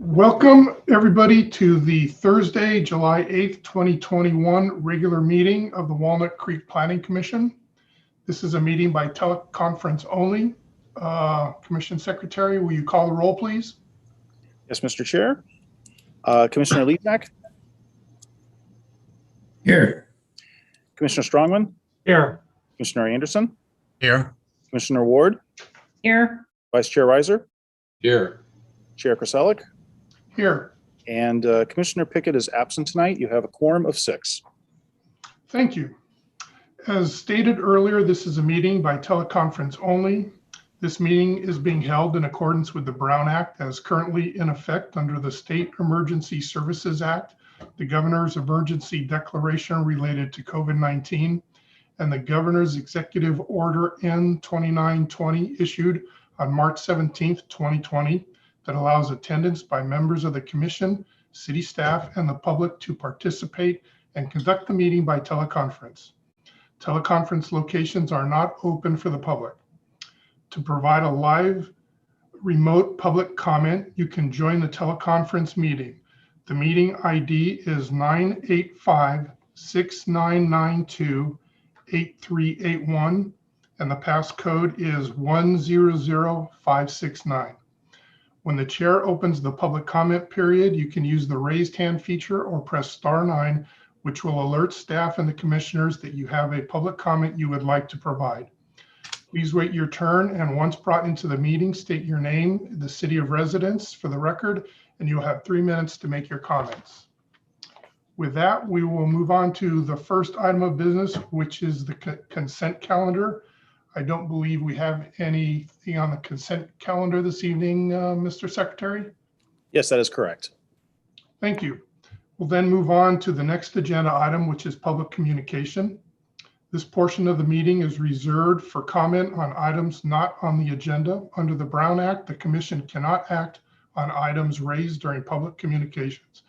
Welcome, everybody, to the Thursday, July 8th, 2021 regular meeting of the Walnut Creek Planning Commission. This is a meeting by teleconference only. Commission Secretary, will you call the roll, please? Yes, Mr. Chair. Commissioner Leathnack? Here. Commissioner Strongman? Here. Commissioner Anderson? Here. Commissioner Ward? Here. Vice Chair Reiser? Here. Chair Krasalik? Here. And Commissioner Pickett is absent tonight. You have a quorum of 6. Thank you. As stated earlier, this is a meeting by teleconference only. This meeting is being held in accordance with the Brown Act as currently in effect under the State Emergency Services Act, the Governor's Emergency Declaration related to COVID-19, and the Governor's Executive Order N-2920 issued on March 17th, 2020, that allows attendance by members of the Commission, city staff, and the public to participate and conduct the meeting by teleconference. Teleconference locations are not open for the public. To provide a live remote public comment, you can join the teleconference meeting. The meeting ID is 985-6992-8381, and the passcode is 100569. When the chair opens the public comment period, you can use the raised hand feature or press *9, which will alert staff and the commissioners that you have a public comment you would like to provide. Please wait your turn, and once brought into the meeting, state your name, the city of residence for the record, and you'll have 3 minutes to make your comments. With that, we will move on to the first item of business, which is the consent calendar. I don't believe we have anything on the consent calendar this evening, Mr. Secretary. Yes, that is correct. Thank you. We'll then move on to the next agenda item, which is public communication. This portion of the meeting is reserved for comment on items not on the agenda. Under the Brown Act, the Commission cannot act on items raised during public communications,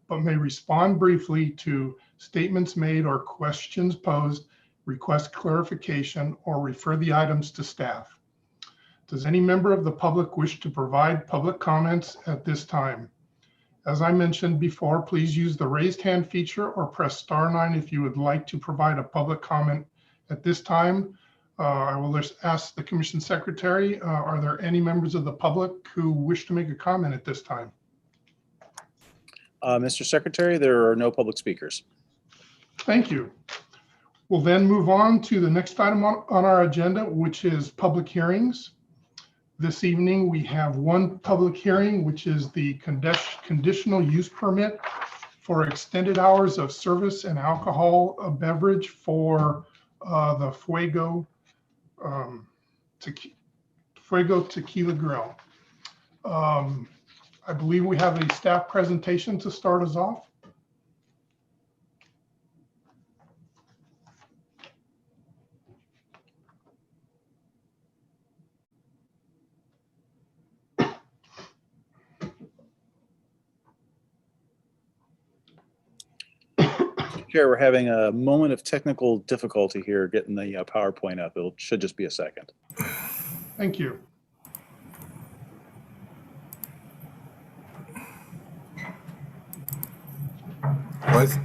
but may respond briefly to statements made or questions posed, request clarification, or refer the items to staff. Does any member of the public wish to provide public comments at this time? As I mentioned before, please use the raised hand feature or press *9 if you would like to provide a public comment at this time. I will just ask the Commission Secretary, are there any members of the public who wish to make a comment at this time? Mr. Secretary, there are no public speakers. Thank you. We'll then move on to the next item on our agenda, which is public hearings. This evening, we have one public hearing, which is the conditional use permit for extended hours of service and alcohol beverage for the Fuego Tequila Grill. I believe we have a staff presentation to start us off. Chair, we're having a moment of technical difficulty here getting the PowerPoint up. It should just be a second. Thank you. What?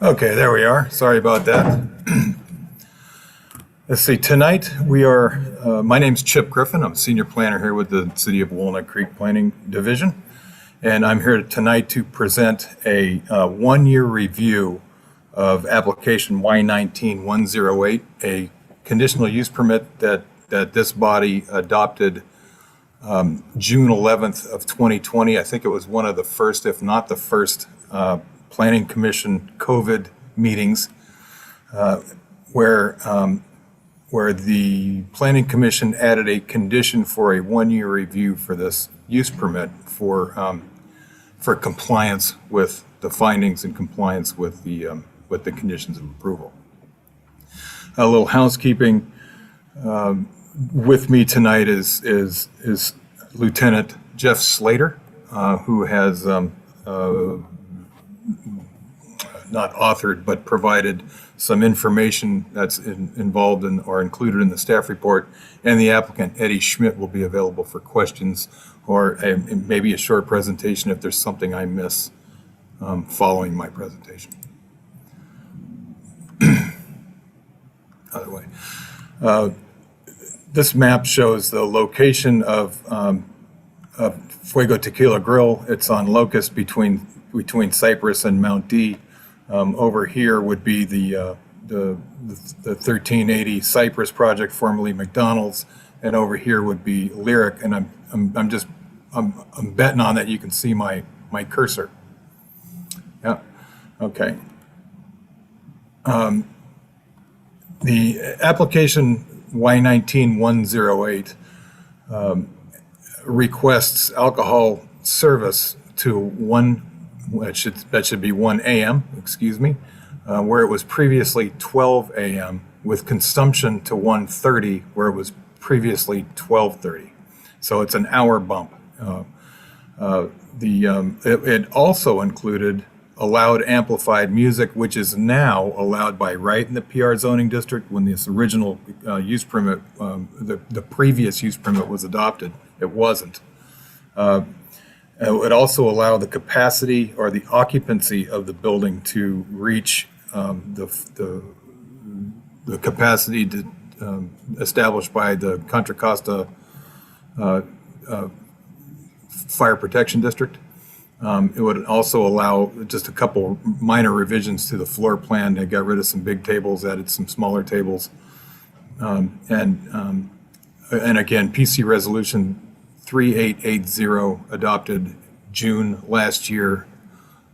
Okay, there we are. Sorry about that. Let's see, tonight we are, my name's Chip Griffin. I'm a senior planner here with the City of Walnut Creek Planning Division. And I'm here tonight to present a one-year review of application Y19-108, a conditional use permit that this body adopted June 11th of 2020. I think it was one of the first, if not the first, Planning Commission COVID meetings where the Planning Commission added a condition for a one-year review for this use permit for compliance with the findings and compliance with the conditions of approval. A little housekeeping. With me tonight is Lieutenant Jeff Slater, who has not authored but provided some information that's involved in or included in the staff report, and the applicant Eddie Schmidt will be available for questions or maybe a short presentation if there's something I miss following my presentation. Other way. This map shows the location of Fuego Tequila Grill. It's on Locust between Cypress and Mount D. Over here would be the 1380 Cypress project, formerly McDonald's, and over here would be Lyric. And I'm betting on that you can see my cursor. Yeah. Okay. The application Y19-108 requests alcohol service to 1 a.m., excuse me, where it was previously 12 a.m., with consumption to 1:30, where it was previously 12:30. So it's an hour bump. It also included allowed amplified music, which is now allowed by right in the PR zoning district. When this original use permit, the previous use permit was adopted, it wasn't. It would also allow the capacity or the occupancy of the building to reach the capacity established by the Contra Costa Fire Protection District. It would also allow just a couple minor revisions to the floor plan. They got rid of some big tables, added some smaller tables. And again, PC Resolution 3880 adopted June last year,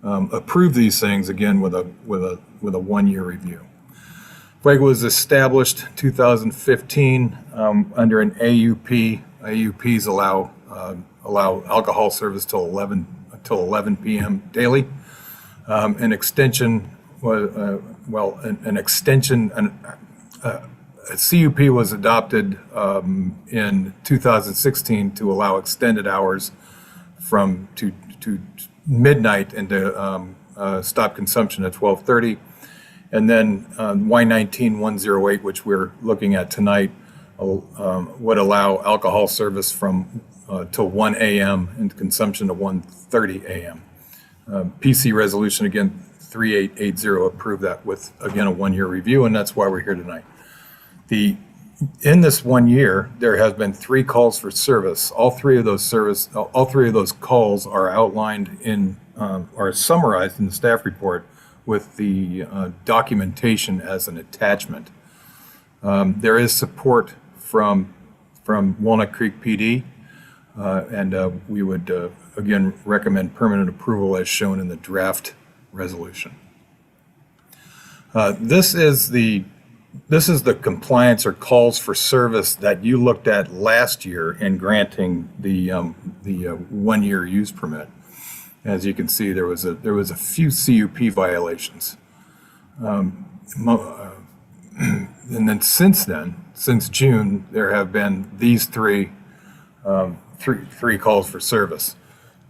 approved these things again with a 1-year review. Fuego was established 2015 under an AUP. AUPs allow alcohol service till 11 p.m. daily. An extension was a CUP was adopted in 2016 to allow extended hours from to midnight and to stop consumption at 12:30. And then Y19-108, which we're looking at tonight, would allow alcohol service from till 1 a.m. and consumption to 1:30 a.m. PC resolution, again, 3880 approved that with, again, a 1-year review, and that's why we're here tonight. In this 1 year, there have been 3 calls for service. All three of those calls are outlined in, are summarized in the staff report with the documentation as an attachment. There is support from Walnut Creek PD, and we would again recommend permanent approval as shown in the draft resolution. This is the compliance or calls for service that you looked at last year in granting the 1-year use permit. As you can see, there was a few CUP violations, and then since June, there have been these three calls for service.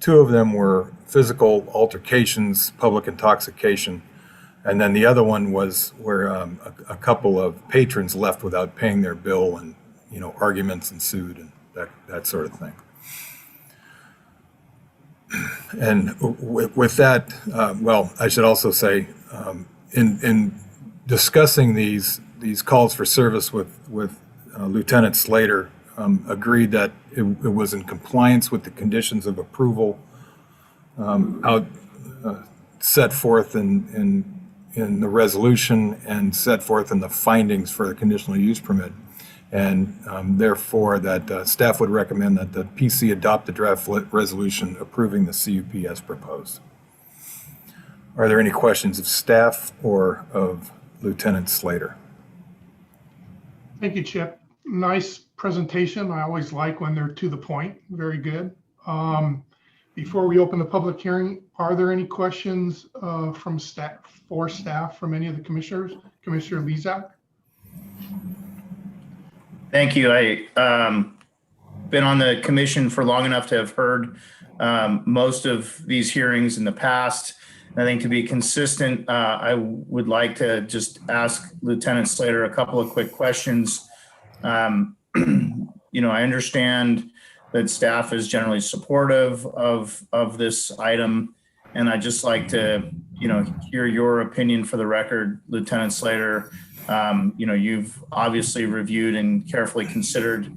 2 of them were physical altercations, public intoxication. And then the other one was where a couple of patrons left without paying their bill, and arguments ensued and that sort of thing. And with that, well, I should also say, in discussing these calls for service with Lieutenant Slater, agreed that it was in compliance with the conditions of approval set forth in the resolution and set forth in the findings for the conditional use permit. And therefore, that staff would recommend that the PC adopt the draft resolution approving the CUP as proposed. Are there any questions of staff or of Lieutenant Slater? Thank you, Chip. Nice presentation. I always like when they're to the point. Very good. Before we open the public hearing, are there any questions from staff from any of the commissioners? Commissioner Lezak? Thank you. I been on the commission for long enough to have heard most of these hearings in the past. I think to be consistent, I would like to just ask Lieutenant Slater a couple of quick questions. You know, I understand that staff is generally supportive of this item, and I'd just like to, you know, hear your opinion for the record, Lieutenant Slater. You know, you've obviously reviewed and carefully considered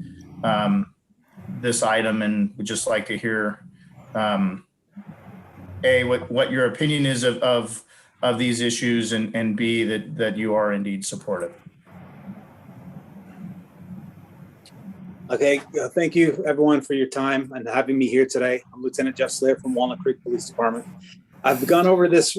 this item, and would just like to hear A, what your opinion is of these issues, and B, that you are indeed supportive. Okay, thank you everyone for your time and having me here today. I'm Lieutenant Jeff Slater from Walnut Creek Police Department. I've gone over this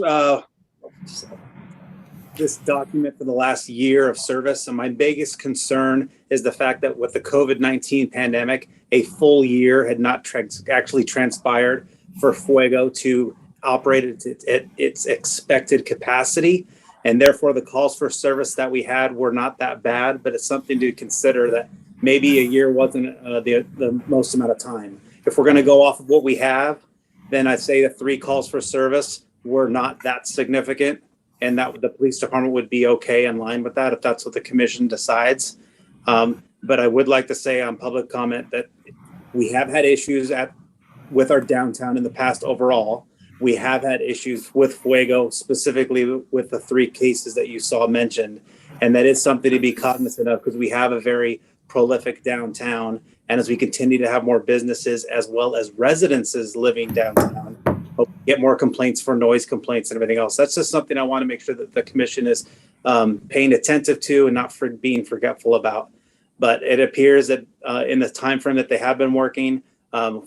document for the last year of service, and my biggest concern is the fact that with the COVID-19 pandemic, a full year had not actually transpired for Fuego to operate at its expected capacity, and therefore the calls for service that we had were not that bad, but it's something to consider that maybe a year wasn't the most amount of time. If we're going to go off of what we have, then I'd say the 3 calls for service were not that significant, and that the police department would be okay in line with that if that's what the commission decides. But I would like to say on public comment that we have had issues with our downtown in the past overall. We have had issues with Fuego, specifically with the 3 cases that you saw mentioned. And that is something to be cognizant of, because we have a very prolific downtown. And as we continue to have more businesses as well as residences living downtown, we get more complaints for noise complaints and everything else. That's just something I want to make sure that the commission is paying attentive to and not for being forgetful about. But it appears that in the time frame that they have been working,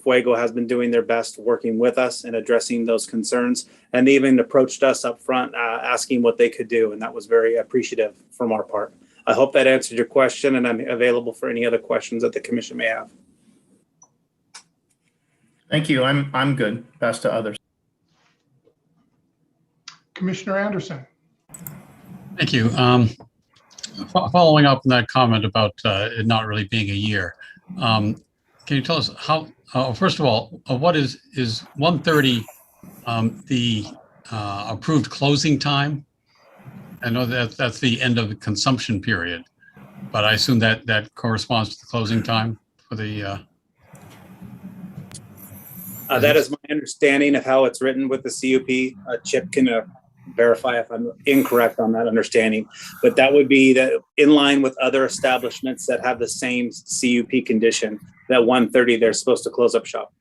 Fuego has been doing their best working with us and addressing those concerns, and they even approached us up front asking what they could do, and that was very appreciative from our part. I hope that answered your question, and I'm available for any other questions that the commission may have. Thank you. I'm good. Pass to others. Commissioner Anderson? Thank you. Following up on that comment about it not really being a year, can you tell us how, first of all, what is 1:30 the approved closing time? I know that that's the end of the consumption period, but I assume that corresponds to the closing time for the. That is my understanding of how it's written with the CUP. Chip can verify if I'm incorrect on that understanding, but that would be that in line with other establishments that have the same CUP condition, that 1:30 they're supposed to close up shop.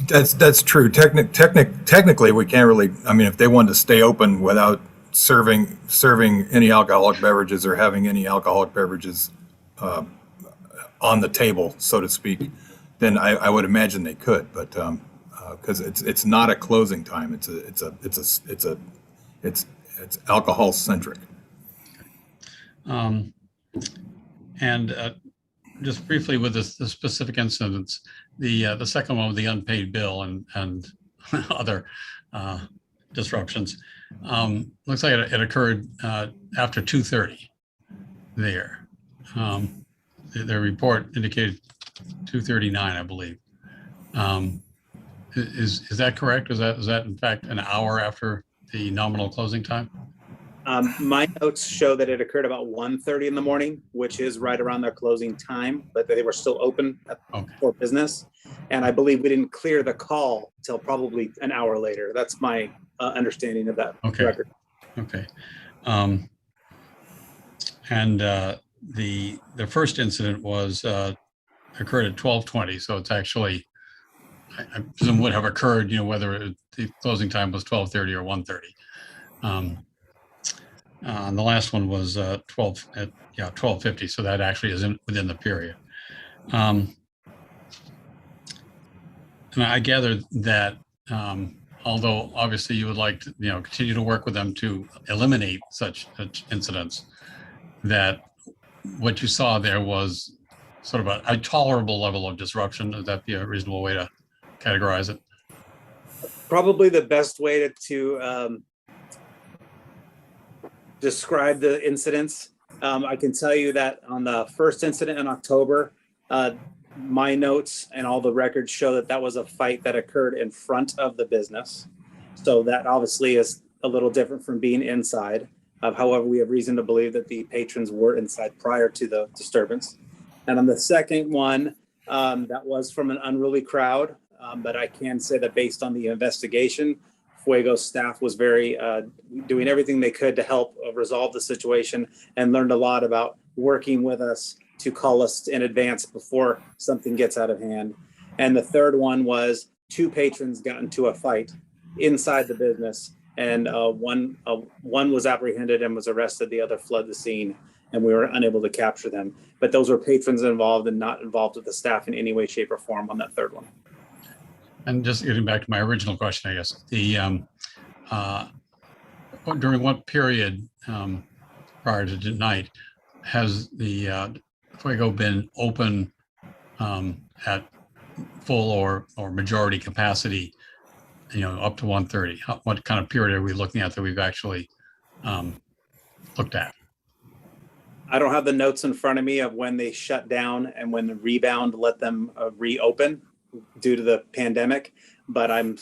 That's true. Technically, we can't really. I mean, if they wanted to stay open without serving any alcoholic beverages or having any alcoholic beverages on the table, so to speak, then I would imagine they could. But because it's not a closing time, it's alcohol centric. And just briefly with the specific incidents, the second one with the unpaid bill and other disruptions, looks like it occurred after 2:30 there. Their report indicated 2:39, I believe. Is that correct? Is that in fact an hour after the nominal closing time? My notes show that it occurred about 1:30 in the morning, which is right around their closing time, but they were still open for business. And I believe we didn't clear the call till probably an hour later. That's my understanding of that record. Okay. And the first incident was occurred at 12:20, so it's actually, I presume would have occurred, whether the closing time was 12:30 or 1:30. And the last one was 12:50, so that actually is within the period. And I gather that although obviously you would like to, continue to work with them to eliminate such incidents, that what you saw there was sort of a tolerable level of disruption. Would that be a reasonable way to categorize it? Probably the best way to describe the incidents. I can tell you that on the first incident in October, my notes and all the records show that that was a fight that occurred in front of the business. So that obviously is a little different from being inside. However, we have reason to believe that the patrons were inside prior to the disturbance. And on the second one, that was from an unruly crowd. But I can say that based on the investigation, Fuego staff was very doing everything they could to help resolve the situation, and learned a lot about working with us to call us in advance before something gets out of hand. And the third one was 2 patrons got into a fight inside the business, and one was apprehended and was arrested. The other fled the scene, and we were unable to capture them. But those were patrons involved and not involved with the staff in any way, shape, or form on that third one. And just getting back to my original question, I guess, during what period prior to tonight has the Fuego been open at full or majority capacity, up to 1:30? What kind of period are we looking at that we've actually looked at? I don't have the notes in front of me of when they shut down and when the rebound let them reopen due to the pandemic, but I'm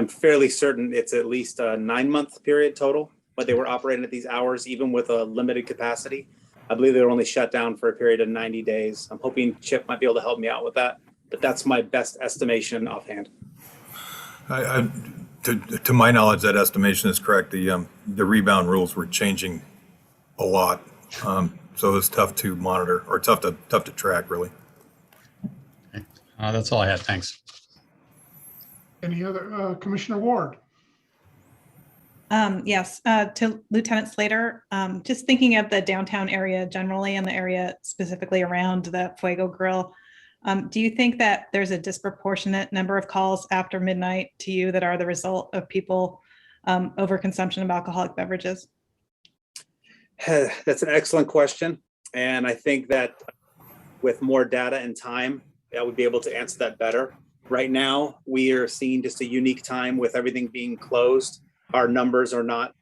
fairly certain it's at least a 9-month period total, but they were operating at these hours, even with a limited capacity. I believe they were only shut down for a period of 90 days. I'm hoping Chip might be able to help me out with that, but that's my best estimation offhand. To my knowledge, that estimation is correct. The rebound rules were changing a lot, so it was tough to monitor, or tough to track, really. Okay. That's all I had. Thanks. Any other, Commissioner Ward? Yes, to Lieutenant Slater, just thinking of the downtown area generally and the area specifically around the Fuego Grill, do you think that there's a disproportionate number of calls after midnight to you that are the result of people overconsumption of alcoholic beverages? That's an excellent question. And I think that with more data and time, I would be able to answer that better. Right now, we are seeing just a unique time with everything being closed. Our numbers are not,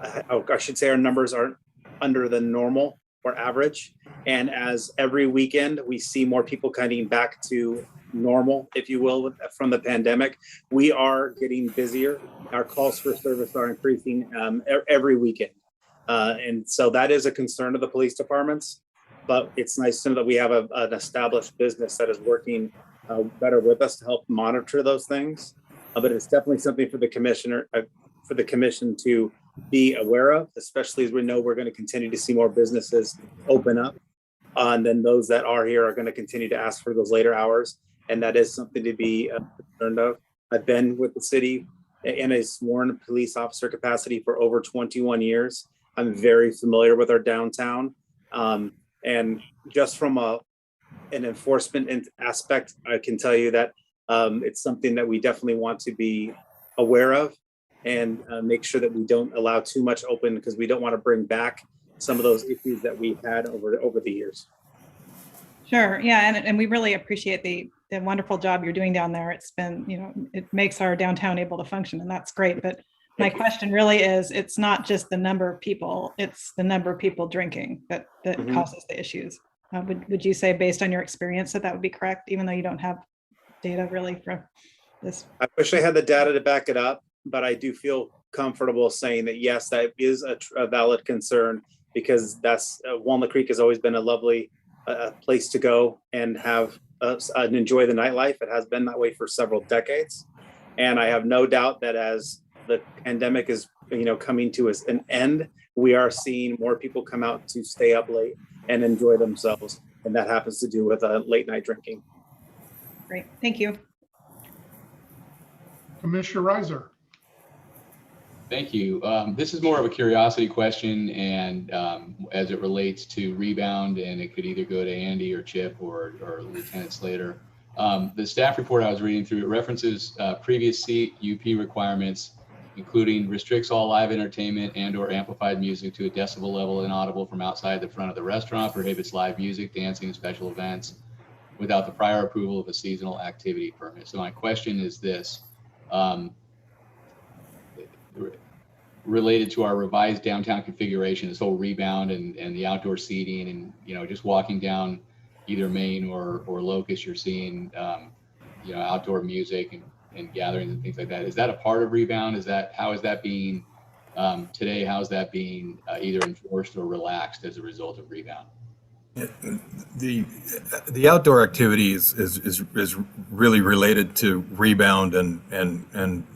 I should say our numbers aren't under the normal or average. And as every weekend, we see more people coming back to normal, if you will, from the pandemic, we are getting busier. Our calls for service are increasing every weekend. And so that is a concern of the police departments, but it's nice to know that we have an established business that is working better with us to help monitor those things. But it's definitely something for the commission to be aware of, especially as we know we're going to continue to see more businesses open up. And then those that are here are going to continue to ask for those later hours. And that is something to be concerned of. I've been with the city in a sworn police officer capacity for over 21 years. I'm very familiar with our downtown. And just from an enforcement aspect, I can tell you that it's something that we definitely want to be aware of and make sure that we don't allow too much open, because we don't want to bring back some of those issues that we've had over the years. Sure. Yeah. And we really appreciate the wonderful job you're doing down there. It's been, it makes our downtown able to function, and that's great. But my question really is, it's not just the number of people, it's the number of people drinking that causes the issues. Would you say, based on your experience, that would be correct, even though you don't have data really for this? I wish I had the data to back it up, but I do feel comfortable saying that, yes, that is a valid concern, because that's Walnut Creek has always been a lovely place to go and have and enjoy the nightlife. It has been that way for several decades. And I have no doubt that as the pandemic is, coming to an end, we are seeing more people come out to stay up late and enjoy themselves. And that happens to do with late night drinking. Great, thank you. Commissioner Reiser. Thank you. This is more of a curiosity question, and as it relates to rebound, and it could either go to Andy or Chip or Lieutenant Slater. The staff report I was reading through, it references previous CUP requirements, including restricts all live entertainment and or amplified music to a decibel level inaudible from outside the front of the restaurant, prohibits live music, dancing, and special events without the prior approval of a seasonal activity permit. So my question is this. Related to our revised downtown configuration, this whole rebound and the outdoor seating, and just walking down either Main or Locust, you're seeing outdoor music and gatherings and things like that. Is that a part of rebound? How is that being today? How is that being either enforced or relaxed as a result of rebound? The outdoor activity is really related to rebound and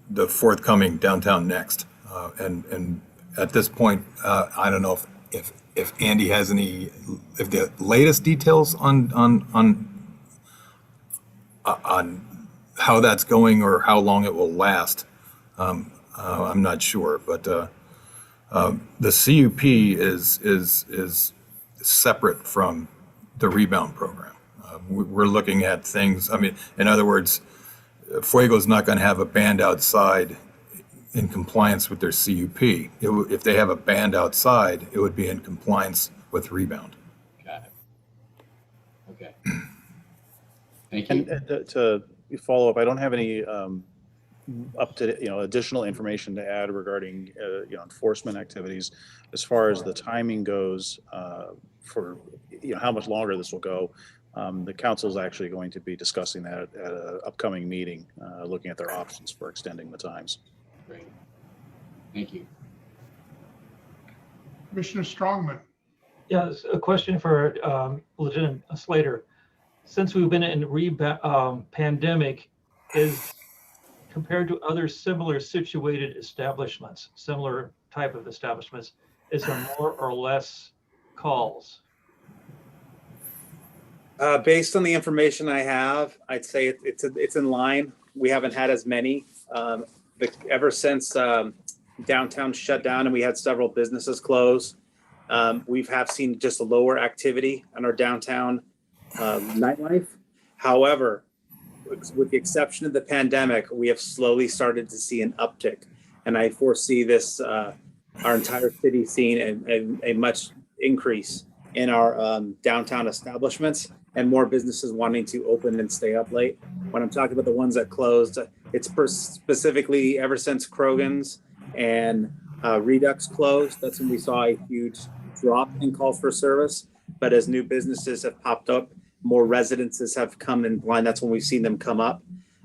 the forthcoming Downtown Next. And at this point, I don't know if Andy has if the latest details on how that's going or how long it will last. I'm not sure, but the CUP is separate from the rebound program. We're looking at things. I mean, in other words, Fuego's not going to have a band outside in compliance with their CUP. If they have a band outside, it would be in compliance with rebound. Got it. Okay. Thank you. And to follow up, I don't have any additional information to add regarding enforcement activities. As far as the timing goes, for how much longer this will go, the council is actually going to be discussing that at an upcoming meeting, looking at their options for extending the times. Great. Thank you. Commissioner Strongman. Yeah, a question for Lieutenant Slater. Since we've been in pandemic, is compared to other similar situated establishments, similar type of establishments, is there more or less calls? Based on the information I have, I'd say it's in line. We haven't had as many. Ever since downtown shut down and we had several businesses close, we have seen just a lower activity on our downtown nightlife. However, with the exception of the pandemic, we have slowly started to see an uptick, and I foresee this our entire city seeing a much increase in our downtown establishments and more businesses wanting to open and stay up late. When I'm talking about the ones that closed, it's specifically ever since Krogan's and Redux closed. That's when we saw a huge drop in calls for service. But as new businesses have popped up, more residences have come in line. That's when we've seen them come up.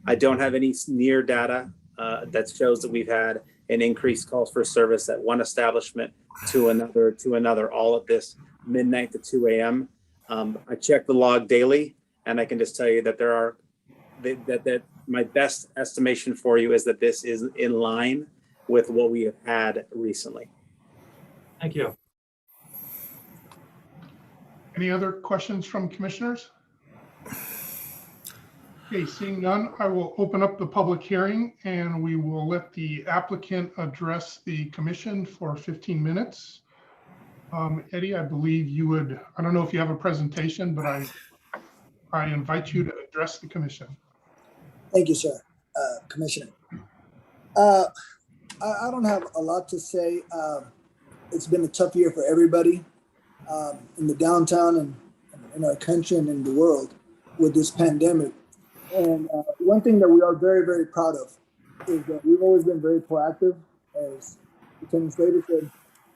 I don't have any near data that shows that we've had an increased calls for service at one establishment to another, all at this midnight to 2 a.m. I check the log daily, and I can just tell you that that my best estimation for you is that this is in line with what we have had recently. Thank you. Any other questions from commissioners? Okay, seeing none, I will open up the public hearing and we will let the applicant address the commission for 15 minutes. Eddie, I believe you would, I don't know if you have a presentation, but I invite you to address the commission. Thank you, sir, Commissioner. I don't have a lot to say. It's been a tough year for everybody in the downtown and in our country and in the world with this pandemic. And one thing that we are very, very proud of is that we've always been very proactive, as Lieutenant Slater said,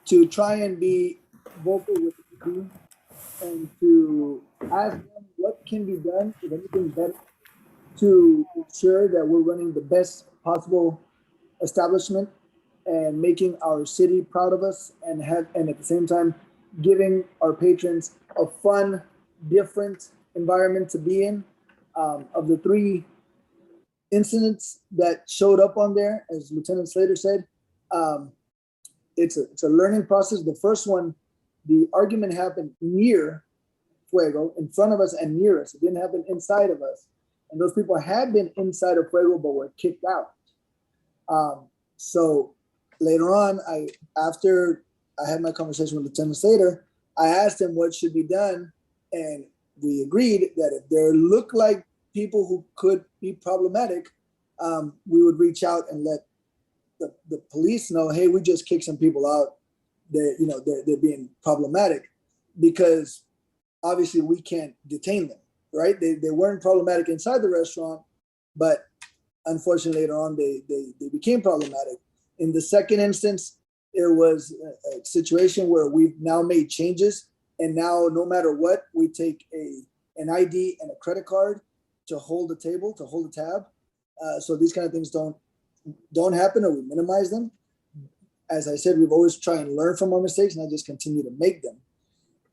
to try and be vocal with the team and to ask them what can be done, if anything better, to ensure that we're running the best possible establishment and making our city proud of us, and at the same time giving our patrons a fun, different environment to be in. Of the three incidents that showed up on there, as Lieutenant Slater said. It's a learning process. The first one, the argument happened near Fuego, in front of us and near us. It didn't happen inside of us. And those people had been inside of Fuego, but were kicked out. So later on, after I had my conversation with Lieutenant Slater, I asked him what should be done. And we agreed that if there looked like people who could be problematic, we would reach out and let the police know, hey, we just kicked some people out. They're being problematic, because obviously we can't detain them, right? They weren't problematic inside the restaurant, but unfortunately later on they became problematic. In the second instance, there was a situation where we've now made changes, and now no matter what, we take an ID and a credit card to hold the table, to hold the tab. So these kind of things don't happen, or we minimize them. As I said, we've always tried and learn from our mistakes, and I just continue to make them.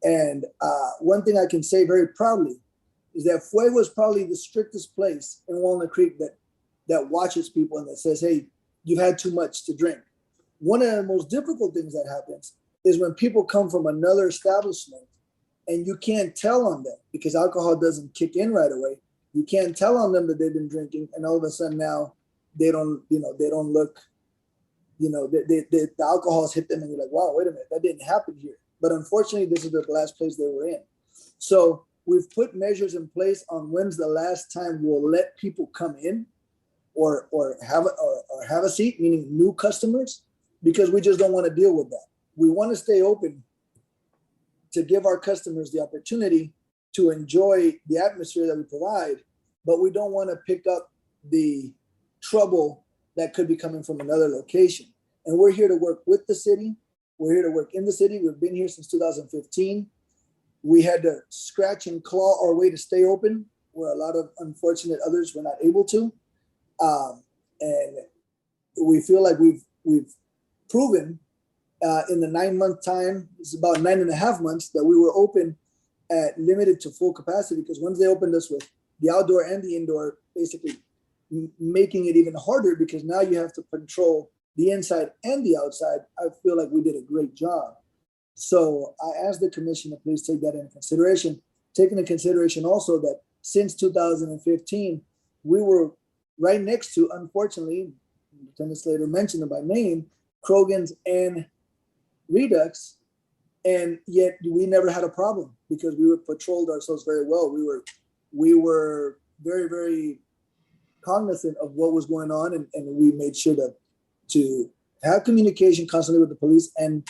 And one thing I can say very proudly is that Fuego is probably the strictest place in Walnut Creek that watches people and that says, hey, you've had too much to drink. One of the most difficult things that happens is when people come from another establishment and you can't tell on them, because alcohol doesn't kick in right away. You can't tell on them that they've been drinking, and all of a sudden now they don't look, the alcohol's hit them and you're like, wow, wait a minute, that didn't happen here. But unfortunately, this is the last place they were in. So we've put measures in place on when's the last time we'll let people come in or have a seat, meaning new customers, because we just don't want to deal with that. We want to stay open to give our customers the opportunity to enjoy the atmosphere that we provide, but we don't want to pick up the trouble that could be coming from another location. And we're here to work with the city. We're here to work in the city. We've been here since 2015. We had to scratch and claw our way to stay open, where a lot of unfortunate others were not able to. And we feel like we've proven in the 9-month time, it's about 9.5 months, that we were open at limited to full capacity, because once they opened us with the outdoor and the indoor, basically making it even harder, because now you have to control the inside and the outside. I feel like we did a great job. So I asked the commission to please take that into consideration, taking into consideration also that since 2015, we were right next to, unfortunately, Lieutenant Slater mentioned them by name, Krogan's and Redux, and yet we never had a problem because we were patrolled ourselves very well. We were very, very cognizant of what was going on, and we made sure to have communication constantly with the police and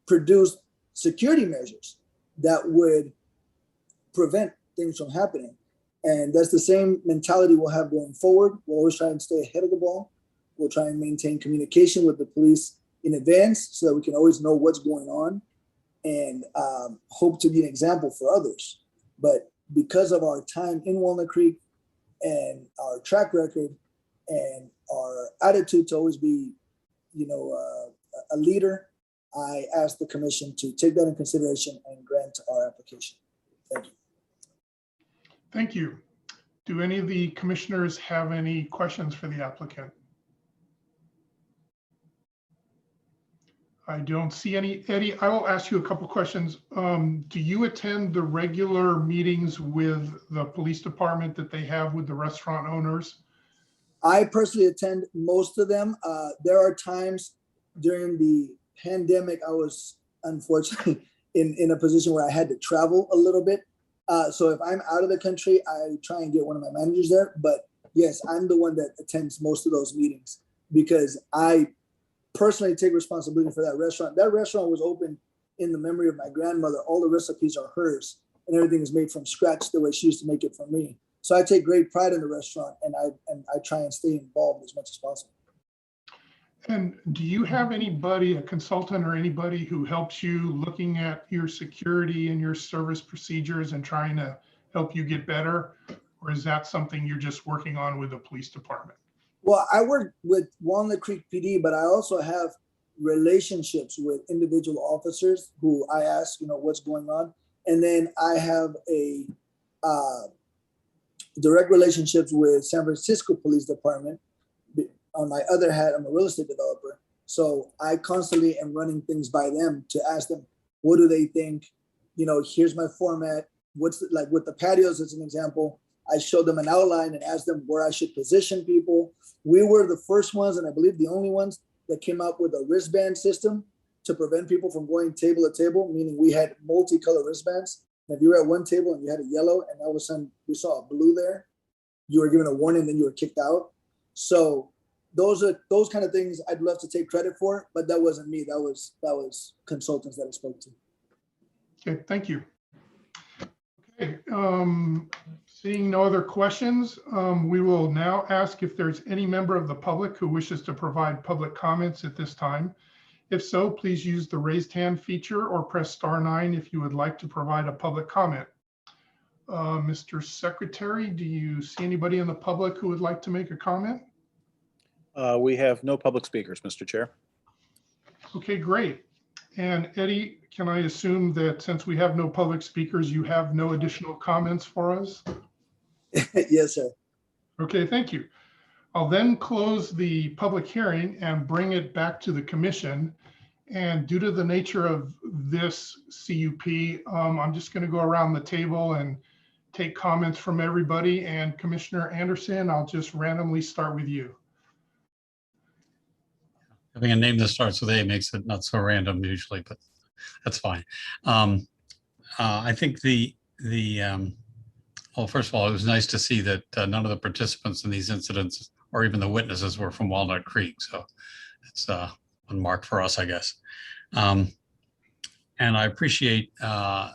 produce security measures that would prevent things from happening. And that's the same mentality we'll have going forward. We'll always try and stay ahead of the ball. We'll try and maintain communication with the police in advance so that we can always know what's going on, and hope to be an example for others. But because of our time in Walnut Creek and our track record and our attitude to always be, a leader, I asked the commission to take that in consideration and grant our application. Thank you. Thank you. Do any of the commissioners have any questions for the applicant? I don't see any. Eddie, I will ask you a couple questions. Do you attend the regular meetings with the police department that they have with the restaurant owners? I personally attend most of them. There are times during the pandemic, I was unfortunately in a position where I had to travel a little bit. So if I'm out of the country, I try and get one of my managers there. But yes, I'm the one that attends most of those meetings because I personally take responsibility for that restaurant. That restaurant was opened in the memory of my grandmother. All the recipes are hers, and everything is made from scratch the way she used to make it for me. So I take great pride in the restaurant, and I try and stay involved as much as possible. And do you have anybody, a consultant or anybody who helps you looking at your security and your service procedures and trying to help you get better? Or is that something you're just working on with the police department? Well, I work with Walnut Creek PD, but I also have relationships with individual officers who I ask, what's going on. And then I have a direct relationships with San Francisco Police Department. On my other hat, I'm a real estate developer. So I constantly am running things by them to ask them, what do they think? You know, here's my format. Like with the patios, as an example, I showed them an outline and asked them where I should position people. We were the first ones, and I believe the only ones that came up with a wristband system to prevent people from going table to table, meaning we had multicolor wristbands. And if you were at one table and you had a yellow and all of a sudden we saw a blue there, you were given a warning, then you were kicked out. So those kind of things I'd love to take credit for, but that wasn't me. That was consultants that I spoke to. Okay, thank you. Okay, seeing no other questions, we will now ask if there's any member of the public who wishes to provide public comments at this time. If so, please use the raised hand feature or press *9 if you would like to provide a public comment. Mr. Secretary, do you see anybody in the public who would like to make a comment? We have no public speakers, Mr. Chair. Okay, great. And Eddie, can I assume that since we have no public speakers, you have no additional comments for us? Yes, sir. Okay, thank you. I'll then close the public hearing and bring it back to the commission. And due to the nature of this CUP, I'm just going to go around the table and take comments from everybody. And Commissioner Anderson, I'll just randomly start with you. Having a name that starts with A makes it not so random usually, but that's fine. I think well, first of all, it was nice to see that none of the participants in these incidents or even the witnesses were from Walnut Creek. So it's one mark for us, I guess. And I appreciate the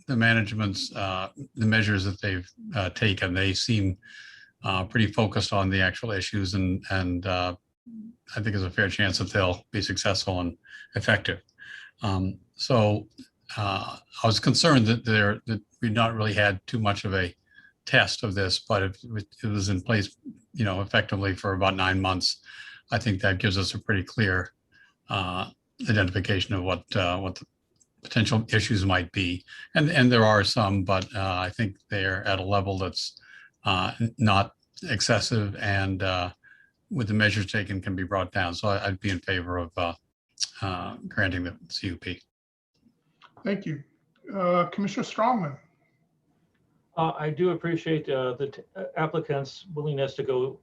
management's, the measures that they've taken. They seem pretty focused on the actual issues, and I think there's a fair chance that they'll be successful and effective. So I was concerned that we'd not really had too much of a test of this, but if it was in place, effectively for about 9 months, I think that gives us a pretty clear identification of what the potential issues might be. And there are some, but I think they're at a level that's not excessive, and with the measures taken can be brought down. So I'd be in favor of granting the CUP. Thank you. Commissioner Strongman. I do appreciate the applicant's willingness to go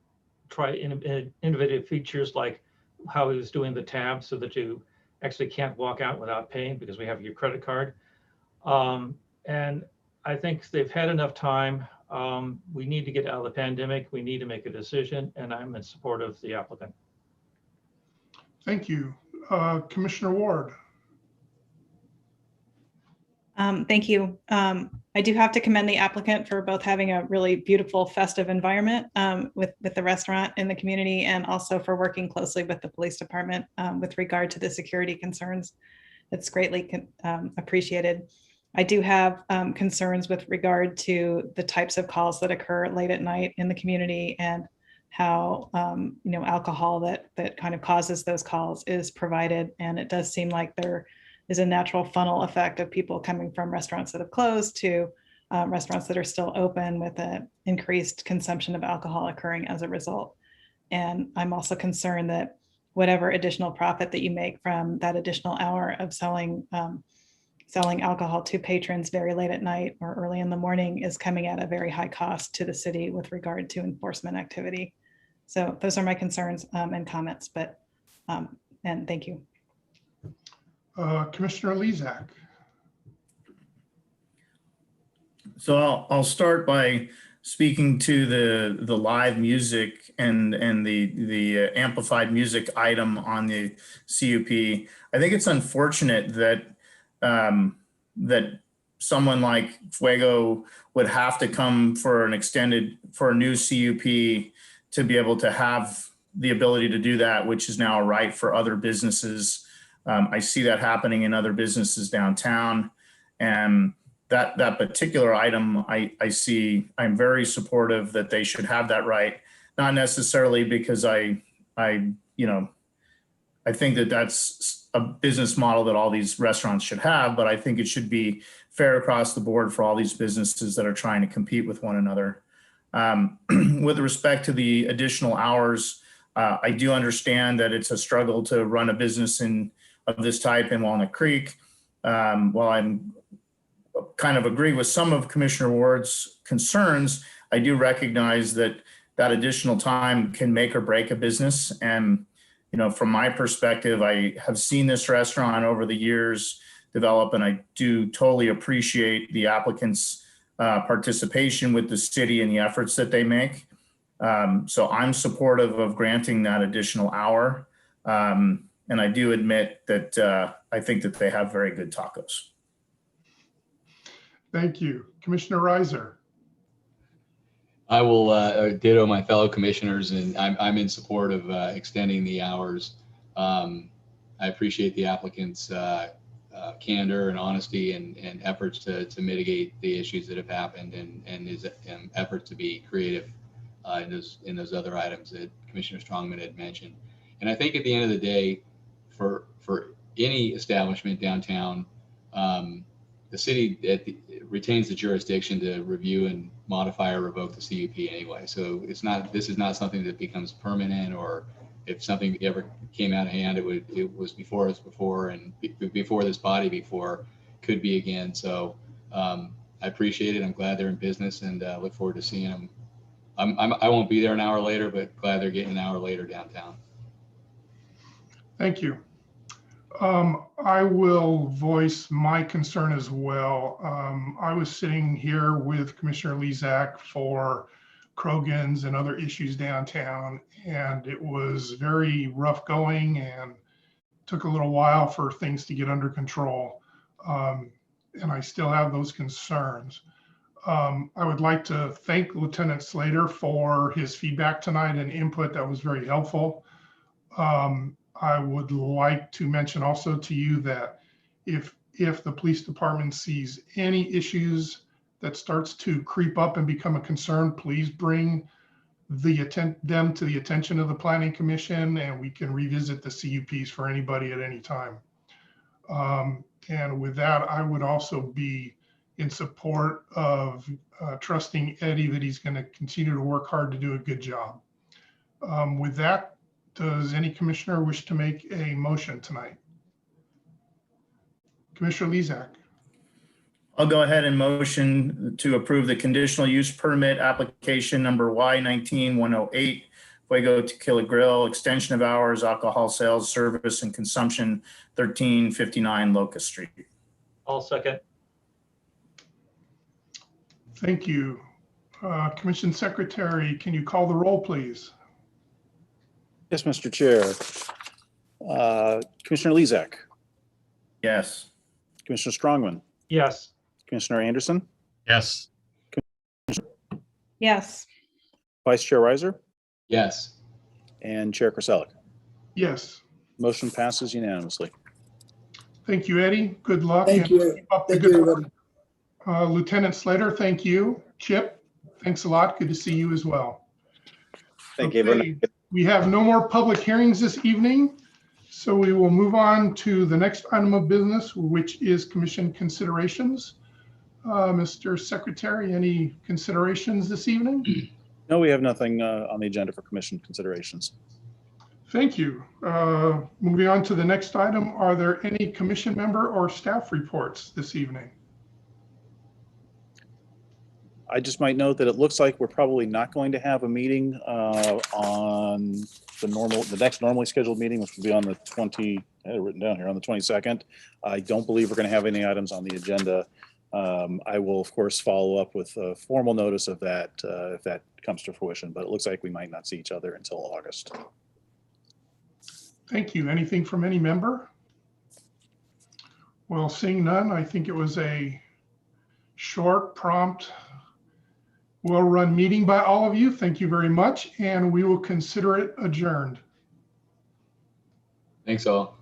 try innovative features like how he was doing the tab so that you actually can't walk out without paying because we have your credit card. And I think they've had enough time. We need to get out of the pandemic. We need to make a decision, and I'm in support of the applicant. Thank you. Commissioner Ward. Thank you. I do have to commend the applicant for both having a really beautiful festive environment with the restaurant in the community, and also for working closely with the police department with regard to the security concerns. It's greatly appreciated. I do have concerns with regard to the types of calls that occur late at night in the community, and how alcohol that kind of causes those calls is provided. And it does seem like there is a natural funnel effect of people coming from restaurants that have closed to restaurants that are still open, with an increased consumption of alcohol occurring as a result. And I'm also concerned that whatever additional profit that you make from that additional hour of selling alcohol to patrons very late at night or early in the morning is coming at a very high cost to the city with regard to enforcement activity. So those are my concerns and comments, and thank you. Commissioner Lezak. So I'll start by speaking to the live music and the amplified music item on the CUP. I think it's unfortunate that that someone like Fuego would have to come for a new CUP to be able to have the ability to do that, which is now a right for other businesses. I see that happening in other businesses downtown, and that particular item, I'm very supportive that they should have that right. Not necessarily because I think that that's a business model that all these restaurants should have, but I think it should be fair across the board for all these businesses that are trying to compete with one another. With respect to the additional hours, I do understand that it's a struggle to run a business of this type in Walnut Creek. While I'm kind of agree with some of Commissioner Ward's concerns, I do recognize that that additional time can make or break a business. And, you know, from my perspective, I have seen this restaurant over the years develop, and I do totally appreciate the applicants' participation with the city and the efforts that they make. So I'm supportive of granting that additional hour. And I do admit that I think that they have very good tacos. Thank you. Commissioner Reiser. I will ditto my fellow commissioners, and I'm in support of extending the hours. I appreciate the applicants' candor and honesty and efforts to mitigate the issues that have happened, and his efforts to be creative in those other items that Commissioner Strongman had mentioned. And I think at the end of the day, for any establishment downtown, the city retains the jurisdiction to review and modify or revoke the CUP anyway. So this is not something that becomes permanent, or if something ever came out of hand, it was before us before, and before this body before, could be again. So I appreciate it. I'm glad they're in business, and look forward to seeing them. I won't be there an hour later, but glad they're getting an hour later downtown. Thank you. I will voice my concern as well. I was sitting here with Commissioner Lezak for Krogan's and other issues downtown, and it was very rough going and took a little while for things to get under control. And I still have those concerns. I would like to thank Lieutenant Slater for his feedback tonight and input. That was very helpful. I would like to mention also to you that if the police department sees any issues that starts to creep up and become a concern, please bring them to the attention of the Planning Commission, and we can revisit the CUPs for anybody at any time. And with that, I would also be in support of trusting Eddie that he's going to continue to work hard to do a good job. With that, does any commissioner wish to make a motion tonight? Commissioner Lezak. I'll go ahead and motion to approve the conditional use permit application number Y19-108, Fuego Tequila Grill, extension of hours, alcohol sales, service, and consumption, 1359 Locust Street. I'll second. Thank you. Commission Secretary, can you call the roll, please? Yes, Mr. Chair. Commissioner Lezak, Yes. Commissioner Strongman, Yes. Commissioner Anderson, Yes. Yes. Vice Chair Reiser, Yes. and Chair Krasalik. Yes. Motion passes unanimously. Thank you, Eddie. Good luck. Thank and you. keep up the Thank you, good work. everybody. Lieutenant Slater, thank you. Chip, thanks a lot. Good to see you as well. Thank you. Okay, we have no more public hearings this evening, so we will move on to the next item of business, which is commission considerations. Mr. Secretary, any considerations this evening? No, we have nothing on the agenda for commission considerations. Thank you. Moving on to the next item, are there any commission member or staff reports this evening? I just might note that it looks like we're probably not going to have a meeting on the next normally scheduled meeting, which will be on the 20, I had it written down here, on the 22nd. I don't believe we're going to have any items on the agenda. I will, of course, follow up with a formal notice of that if that comes to fruition, but it looks like we might not see each other until August. Thank you. Anything from any member? Well, seeing none, I think it was a short, prompt, well-run meeting by all of you. Thank you very much, and we will consider it adjourned. Thanks all.